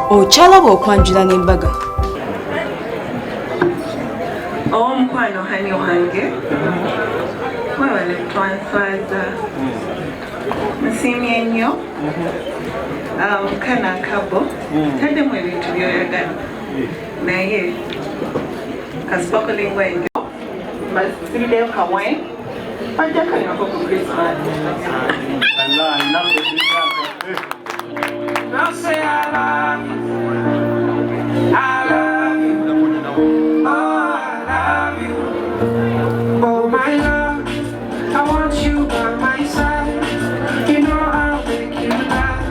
Okyalaba okwanjula n'embaga. Omukwano hani wange mwebale twanswaza nsiimye nnyo kana akabo taddemu ebintu byoyagala naye kasipakolingwa ennyo mbasibireyo kamwe bajja kalinako ku Krismasi. Now say I love you. I love you. Oh, I love you. Oh, my love. I want you by my side. You know I'll make you laugh.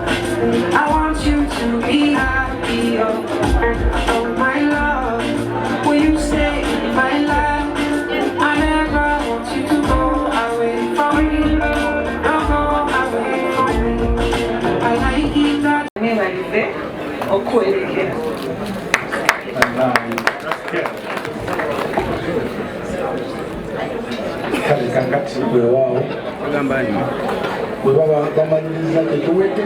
I want you to be happy. Oh, my love. Will you stay in my life? I never want you to go away from me. Don't go away from me. I like it that. OKWANJULA. Kakati bwewaawo bwe baba bamaliriza tetuwedde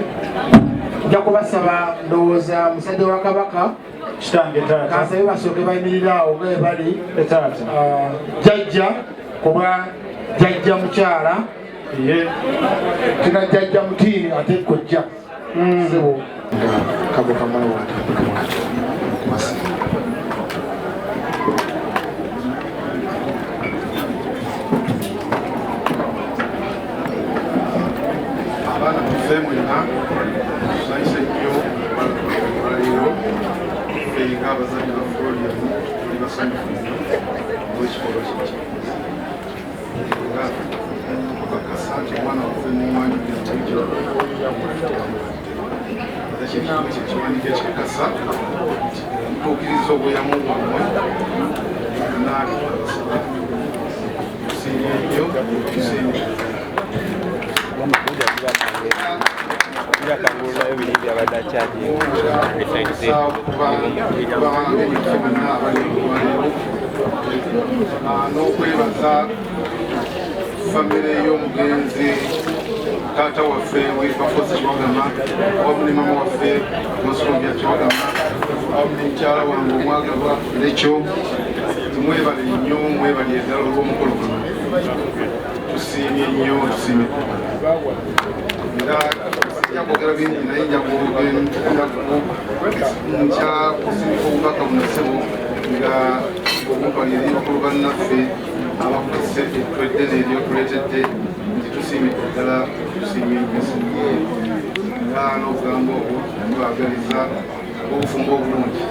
nja kubasaba ndowooza musajja wa kabaka kitange taata kansabe basooke bayimirira awo ge bali taata jjajja kuba jjajja mukyala tina jjajja mutiini ate kojja sebo kabo kamala watambika mwatu kumasa abana mufemwena tusaise nnyo baliro fenga abazanyi ba Florine tuli basanyufu nnyo olw'ekikolwa kiki nga bakasa nti omwana waffe mumwanjulira bulijjo ekintu kyekiwandiika ekikakasa ntuukiriza obweyamo bwammwe naabe tusiimye nnyo tusiimye n'okwebaza famire y'omugenzi taata waffe webafozi Kiwagama wamu ne mama waffe Masolombya Kiwagama wamu ne mukyala wange omwagalwa nekyo tumwebale nnyo mwebale eddala olw'omukolo guno tusiimye nnyo tusiimye era sijja kwogera bingi naye nja kusinika obubaka buno ssebo nga obumpalira bakulu bannaffe abakozesa ettwedde n'eryo tuleetedde nti tusiimye ddala tusiimye nnyo nga n'obugambo obwo tubagaliza obufumbo obulungi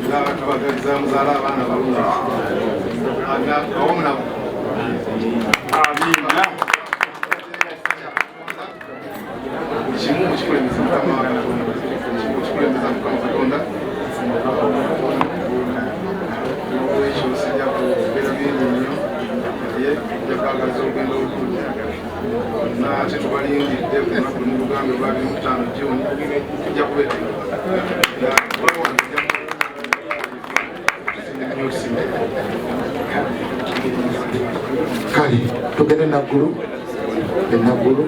nga tubagaliza muzaala abaana balungi awamu nabo amiina kimu mukikulembeza mukama kikulembeza mukama Katonda ekyo sijja kubeera bingi nnyo naye nja kwagaliza olugendo olulungi nate tubalingidde kunaku mu Buganda olwa 25 Juni tujja kale tugende naggulu enaggulu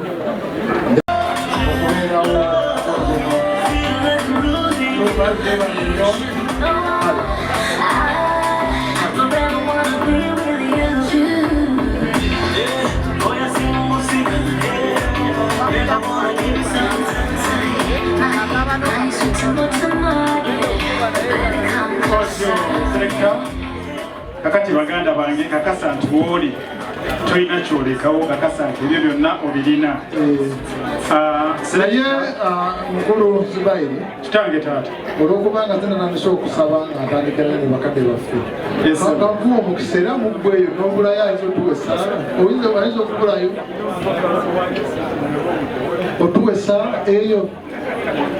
kakati baganda bange kakasa nti woli toyina kyolekawo kakasa nti ebyo byonna obirina naye mukulu Zubairi kitange taata olwokubanga zinanandisa okusaba nga atandikira ne bakadde baffe akavuo mu kiseera muggweyo n'obulayo ayinza otuwa essaala ayinza okubulayo otuwa essaala eyo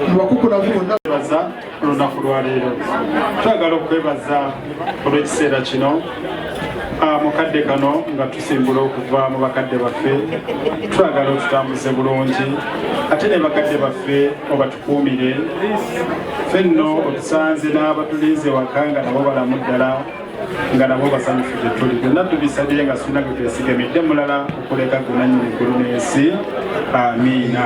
mubakukulavu bonna baza olunaku lwaleero twagala okwebaza olw'ekiseera kino mukadde kano nga tusimbula okuva mu bakadde baffe twagala otutambuze bulungi ate ne bakadde baffe obatukuumire ffenno otusanze n'abatulize waka nga nabo balamu ddala nga nabo basanyufu gye tuli byonna tubisabye nga tulina gwe twesigamidde mulala okuleka gonna nnyini ggulu n'ensi amiina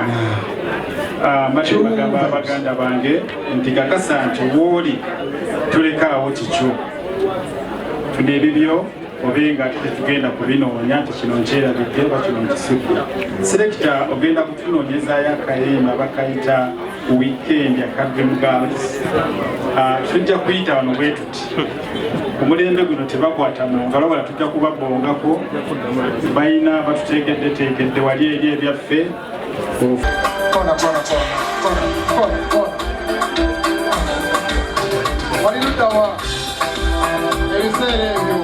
Mati bagamba baganda bange nti kakasa nti wooli tulekaawo kikyo tuna ebibyo obenga tetugenda kubinoonya nti kino nkyerabidde oba kino nkisudde. Selekita ogenda kutunoonyezaayo akayimba bakayita weekend ya Kadrim Girls. Tujja kuyita wano bwe tuti omulembe guno tebakwata mu ngalo wala tujja kubabongako bayina batuteekedde wali eri ebyaffe. Walilutawa ebiseera ebyo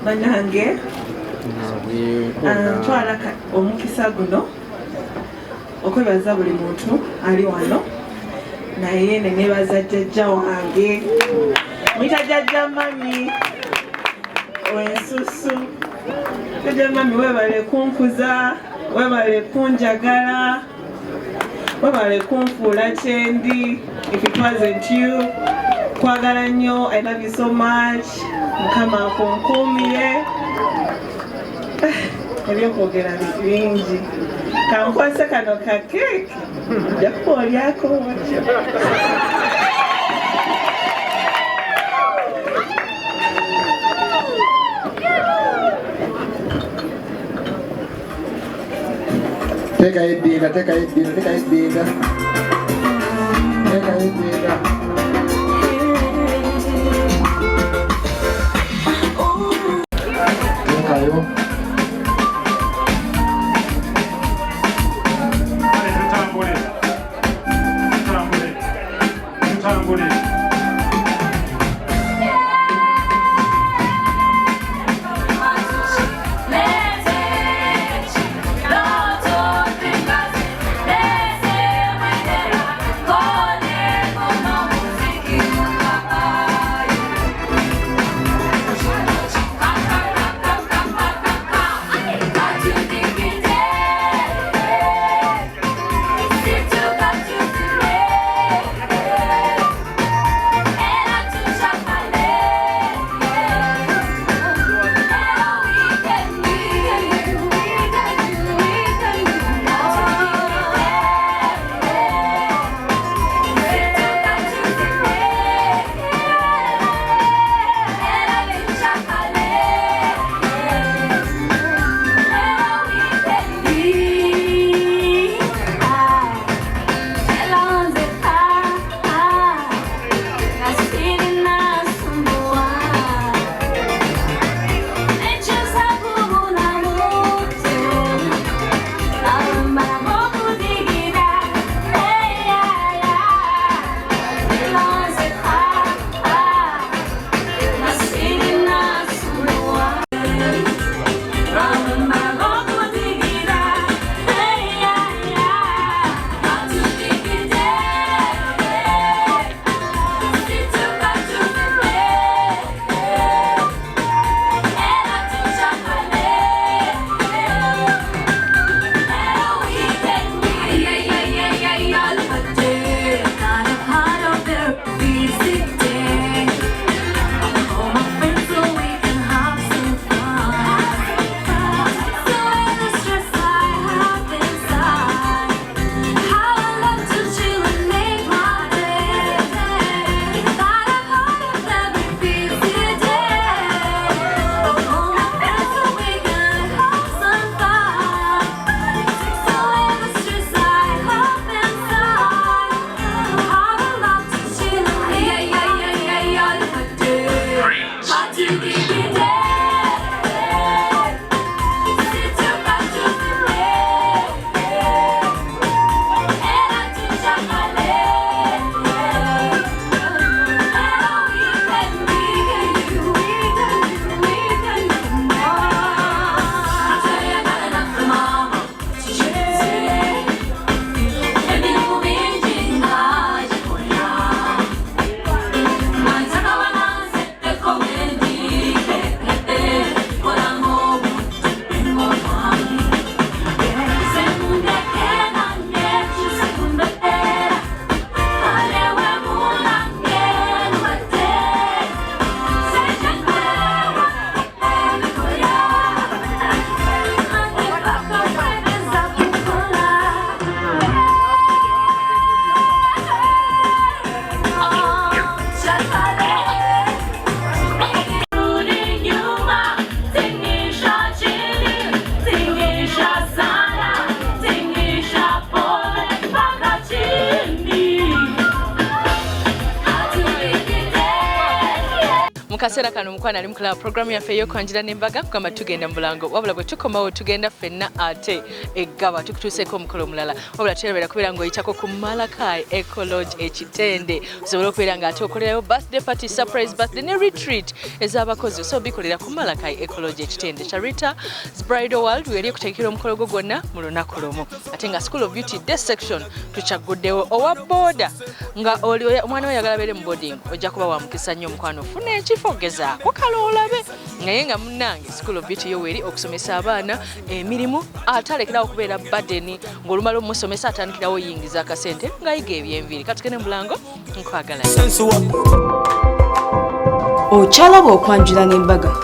Banange ntwala omukisa guno okwebaza buli muntu ali wano naye nenebaza jjajja wange mwita jjajja mami wensusu. Jjajja mami webale kunkuza, webale kunjagala, webale kunfuula kyendi. If it wasn't you, kwagala nnyo, I love you so much. Mukama akunkuumire. Ebyokwogera bingi. Kankwase kano ka keeki ojja kuolyako watyo. Teka edinda. Tekayo. Kaseera kano mukwana ali mukola program yaffe ey'okwanjula n'embaga kugamba tugenda mu Bulango wabula bwe tukomawo tugenda ffenna ate eggaba tukutuuseeko omukolo omulala wabula tuteeberera kubeera ng'oyitako ku Malakai Ecolodge ekitende osobola okubeera ng'ate okolerayo birthday party surprise birthday ne retreat ez'abakozi osobola bikolera ku Malakai Ecolodge ekitende Sharita's Bridal World weri okuteekera omukolo gwo gwonna mu lunaku lumu ate nga School of Beauty Day section tukyaguddewo owa booda nga oli omwana we yagala beere mu boarding ojja kuba wa mukisa nnyo omukwano ofuna ekifo gezaako kaloolabe naye nga munnange School of Beauty yo weri okusomesa abaana emirimu ate alekerawo okubeera badeni ng'olumala omusomesa atandikirawo oyingiza akasente ng'ayiga eby'enviiri katugende mu Bulango nkwagala Okyalaba okwanjula n'embaga.